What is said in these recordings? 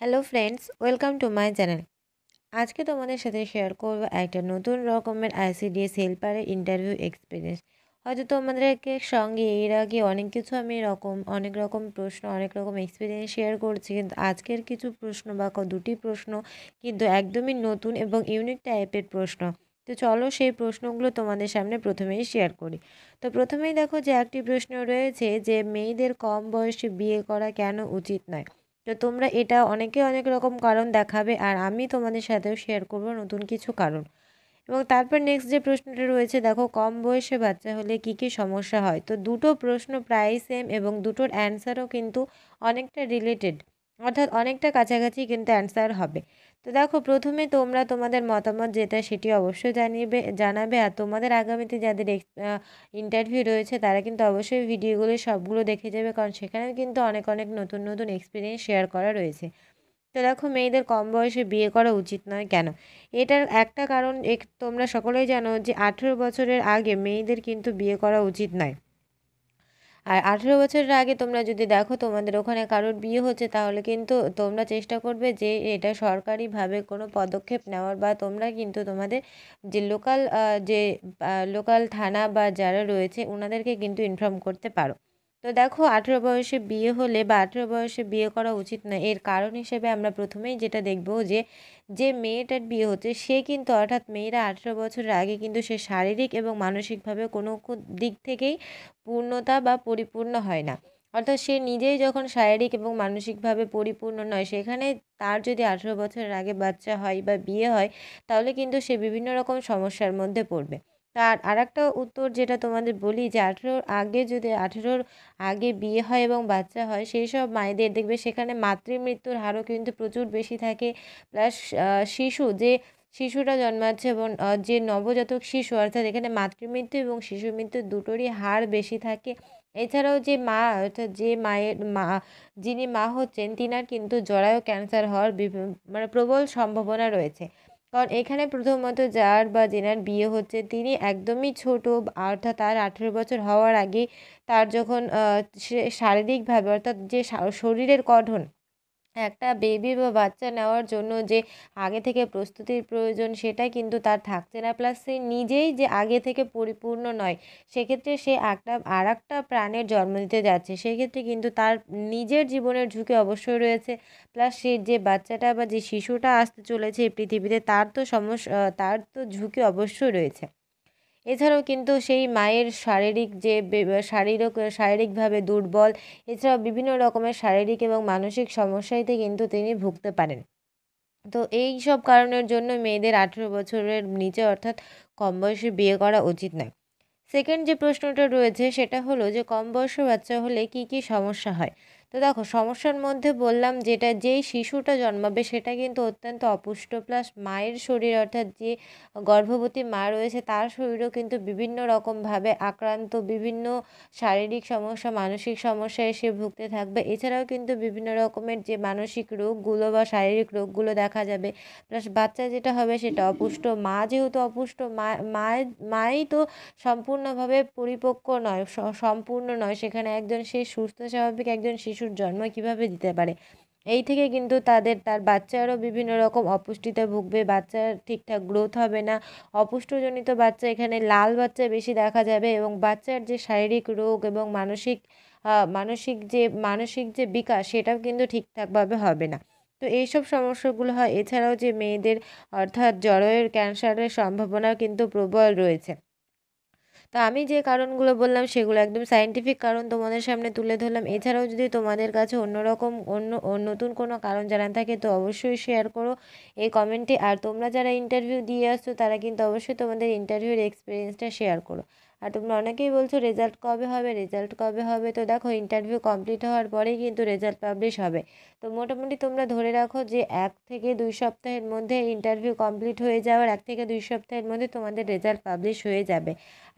Hello friends, welcome to my channel. আজকে তোমাদের সাথে শেয়ার করব একটা নতুন রকমের আইসিডিএস হেল্পারের ইন্টারভিউ এক্সপিরিয়েন্স। হয়তো তোমাদেরকে সঙ্গে এর আগে অনেক কিছু আমি অনেক রকম প্রশ্ন অনেক রকম এক্সপিরিয়েন্স শেয়ার করছি, কিন্তু আজকের কিছু প্রশ্ন বা দুটি প্রশ্ন কিন্তু একদমই নতুন এবং ইউনিক টাইপের প্রশ্ন। তো চলো সেই প্রশ্নগুলো তোমাদের সামনে প্রথমেই শেয়ার করি। তো প্রথমেই দেখো যে একটি প্রশ্ন রয়েছে যে মেয়েদের কম বয়সে বিয়ে করা কেন উচিত নয়। তো তোমরা এটা অনেকে অনেক রকম কারণ দেখাবে, আর আমি তোমাদের সাথেও শেয়ার করব নতুন কিছু কারণ। এবং তারপর নেক্সট যে প্রশ্নটা রয়েছে, দেখো কম বয়সে বাচ্চা হলে কি কি সমস্যা হয়। তো দুটো প্রশ্ন প্রায় সেম এবং দুটোর অ্যান্সারও কিন্তু অনেকটা রিলেটেড, অর্থাৎ অনেকটা কাছাকাছি কিন্তু অ্যান্সার হবে। তো দেখো প্রথমে তোমরা তোমাদের মতামত যেটা সেটি অবশ্যই জানাবে, আর তোমাদের আগামীতে যাদের ইন্টারভিউ রয়েছে তারা কিন্তু অবশ্যই ভিডিওগুলো সবগুলো দেখে যাবে, কারণ সেখানে কিন্তু অনেক অনেক নতুন নতুন এক্সপিরিয়েন্স শেয়ার করা রয়েছে। তো দেখো মেয়েদের কম বয়সে বিয়ে করা উচিত নয় কেন। এটার একটা কারণ তোমরা সকলেই জানো যে 18 বছরের আগে মেয়েদের কিন্তু বিয়ে করা উচিত নয়। আর 18 বছরের আগে তোমরা যদি দেখো তোমাদের ওখানে কারোর বিয়ে হচ্ছে, তাহলে কিন্তু তোমরা চেষ্টা করবে যে এটা সরকারিভাবে কোনো পদক্ষেপ নেওয়ার, বা তোমরা কিন্তু তোমাদের যে লোকাল থানা বা যারা রয়েছে ওনাদেরকে কিন্তু ইনফর্ম করতে পারো। তো দেখো 18 বয়সে বিয়ে হলে বা 18 বয়সে বিয়ে করা উচিত নয়, এর কারণ হিসেবে আমরা প্রথমেই যেটা দেখব যে যে মেয়েটার বিয়ে হচ্ছে সে কিন্তু, অর্থাৎ মেয়েরা 18 বছরের আগে কিন্তু সে শারীরিক এবং মানসিকভাবে কোনো দিক থেকেই পূর্ণতা বা পরিপূর্ণ হয় না। অর্থাৎ সে নিজেই যখন শারীরিক এবং মানসিকভাবে পরিপূর্ণ নয়, সেখানে তার যদি 18 বছরের আগে বাচ্চা হয় বা বিয়ে হয়, তাহলে কিন্তু সে বিভিন্ন রকম সমস্যার মধ্যে পড়বে। তার আরেকটা উত্তর যেটা তোমাদের বলি, যে 18 আগে বিয়ে হয় এবং বাচ্চা হয়, সেই সব মায়েদের দেখবে সেখানে মাতৃমৃত্যুর হারও কিন্তু প্রচুর বেশি থাকে। প্লাস শিশুটা জন্মাচ্ছে এবং যে নবজাতক শিশু, অর্থাৎ এখানে মাতৃমৃত্যু এবং শিশু মৃত্যু দুটোরই হার বেশি থাকে। এছাড়াও যে মা, অর্থাৎ যে মায়ের মা, যিনি মা হচ্ছেন তিনার কিন্তু জরায়ু ক্যান্সার হওয়ার মানে প্রবল সম্ভাবনা রয়েছে। কারণ এখানে প্রথমত যার বা যেনার বিয়ে হচ্ছে তিনি একদমই ছোট, অর্থাৎ তার 18 বছর হওয়ার আগেই তার যখন সে শারীরিকভাবে, অর্থাৎ যে শরীরের গঠন, একটা বেবি বা বাচ্চা নেওয়ার জন্য যে আগে থেকে প্রস্তুতির প্রয়োজন সেটা কিন্তু তার থাকছে না। প্লাস সে নিজেই যে আগে থেকে পরিপূর্ণ নয়, সেক্ষেত্রে সে আর একটা প্রাণের জন্ম দিতে যাচ্ছে, সেক্ষেত্রে কিন্তু তার নিজের জীবনের ঝুঁকি অবশ্যই রয়েছে। প্লাস সে যে বাচ্চাটা বা যে শিশুটা আসতে চলেছে এই পৃথিবীতে, তার তো ঝুঁকি অবশ্যই রয়েছে। এছাড়াও কিন্তু সেই মায়ের শারীরিকভাবে দুর্বল, এছাড়াও বিভিন্ন রকমের শারীরিক এবং মানসিক সমস্যাতে কিন্তু তিনি ভুগতে পারেন। তো এই সব কারণের জন্য মেয়েদের 18 বছরের নিচে, অর্থাৎ কম বয়সে বিয়ে করা উচিত নয়। সেকেন্ড যে প্রশ্নটা রয়েছে সেটা হলো যে কম বয়সী বাচ্চা হলে কি কি সমস্যা হয়। তো দেখো সমস্যার মধ্যে বললাম, যেই শিশুটা জন্মাবে সেটা কিন্তু অত্যন্ত অপুষ্ট, প্লাস মায়ের শরীর, অর্থাৎ যে গর্ভবতী মা রয়েছে তার শরীরও কিন্তু বিভিন্ন রকমভাবে আক্রান্ত, বিভিন্ন শারীরিক সমস্যা মানসিক সমস্যায় সে ভুগতে থাকবে। এছাড়াও কিন্তু বিভিন্ন রকমের যে মানসিক রোগগুলো বা শারীরিক রোগগুলো দেখা যাবে। প্লাস বাচ্চা যেটা হবে সেটা অপুষ্ট, মা যেহেতু অপুষ্ট, মাই তো সম্পূর্ণভাবে পরিপক্ক নয়, সম্পূর্ণ নয়, সেখানে সে সুস্থ স্বাভাবিক একজন শিশুর জন্ম কিভাবে দিতে পারে। এই থেকে কিন্তু তার বাচ্চারও বিভিন্ন রকম অপুষ্টিতে ভুগবে, বাচ্চার ঠিকঠাক গ্রোথ হবে না। অপুষ্টজনিত বাচ্চা, এখানে লাল বাচ্চা বেশি দেখা যাবে, এবং বাচ্চার যে শারীরিক রোগ এবং মানসিক যে বিকাশ সেটাও কিন্তু ঠিকঠাকভাবে হবে না। তো এইসব সমস্যাগুলো হয়। এছাড়াও যে মেয়েদের, অর্থাৎ জরায়ুর ক্যান্সারের সম্ভাবনা কিন্তু প্রবল রয়েছে। তো আমি যে কারণগুলো বললাম সেগুলো একদম সায়েন্টিফিক কারণ তোমাদের সামনে তুলে ধরলাম। এছাড়াও যদি তোমাদের কাছে নতুন কোনো কারণ জানা থাকে তো অবশ্যই শেয়ার করো এই কমেন্টে। আর তোমরা যারা ইন্টারভিউ দিয়ে আসছো তারা কিন্তু অবশ্যই তোমাদের ইন্টারভিউর এক্সপিরিয়েন্সটা শেয়ার করো। আর তোমরা অনেকেই বলছো রেজাল্ট কবে হবে। তো দেখো ইন্টারভিউ কমপ্লিট হওয়ার পরেই কিন্তু রেজাল্ট পাবলিশ হবে। তো মোটামুটি তোমরা ধরে রাখো যে 1 থেকে 2 সপ্তাহের মধ্যে ইন্টারভিউ কমপ্লিট হয়ে যাওয়ার 1 থেকে 2 সপ্তাহের মধ্যে তোমাদের রেজাল্ট পাবলিশ হয়ে যাবে।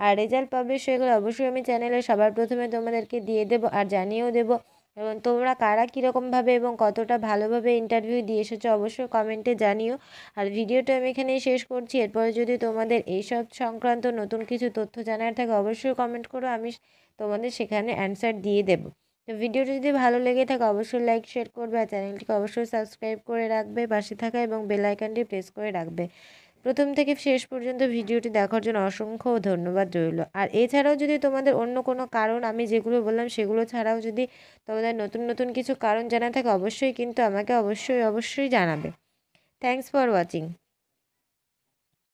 আর রেজাল্ট পাবলিশ হয়ে গেলে অবশ্যই আমি চ্যানেলে সবার প্রথমে তোমাদেরকে দিয়ে দেবো আর জানিয়েও দেবো। এবং তোমরা কারা কীরকমভাবে এবং কতটা ভালোভাবে ইন্টারভিউ দিয়ে এসেছো অবশ্যই কমেন্টে জানিও। আর ভিডিওটা আমি এখানেই শেষ করছি। এরপরে যদি তোমাদের এইসব সংক্রান্ত নতুন কিছু তথ্য জানার থাকে অবশ্যই কমেন্ট করো, আমি তোমাদের সেখানে অ্যান্সার দিয়ে দেবো। তো ভিডিওটি যদি ভালো লেগে থাকে অবশ্যই লাইক শেয়ার করবে আর চ্যানেলটিকে অবশ্যই সাবস্ক্রাইব করে রাখবে, পাশে থাকা এবং বেল আইকনটি প্রেস করে রাখবে। প্রথম থেকে শেষ পর্যন্ত ভিডিওটি দেখার জন্য অসংখ্য ধন্যবাদ রইল। আর এছাড়াও যদি তোমাদের অন্য কোনো কারণ, আমি যেগুলো বললাম সেগুলো ছাড়াও যদি তোমাদের নতুন নতুন কিছু কারণ জানা থাকে অবশ্যই কিন্তু আমাকে অবশ্যই জানাবে। Thanks for watching.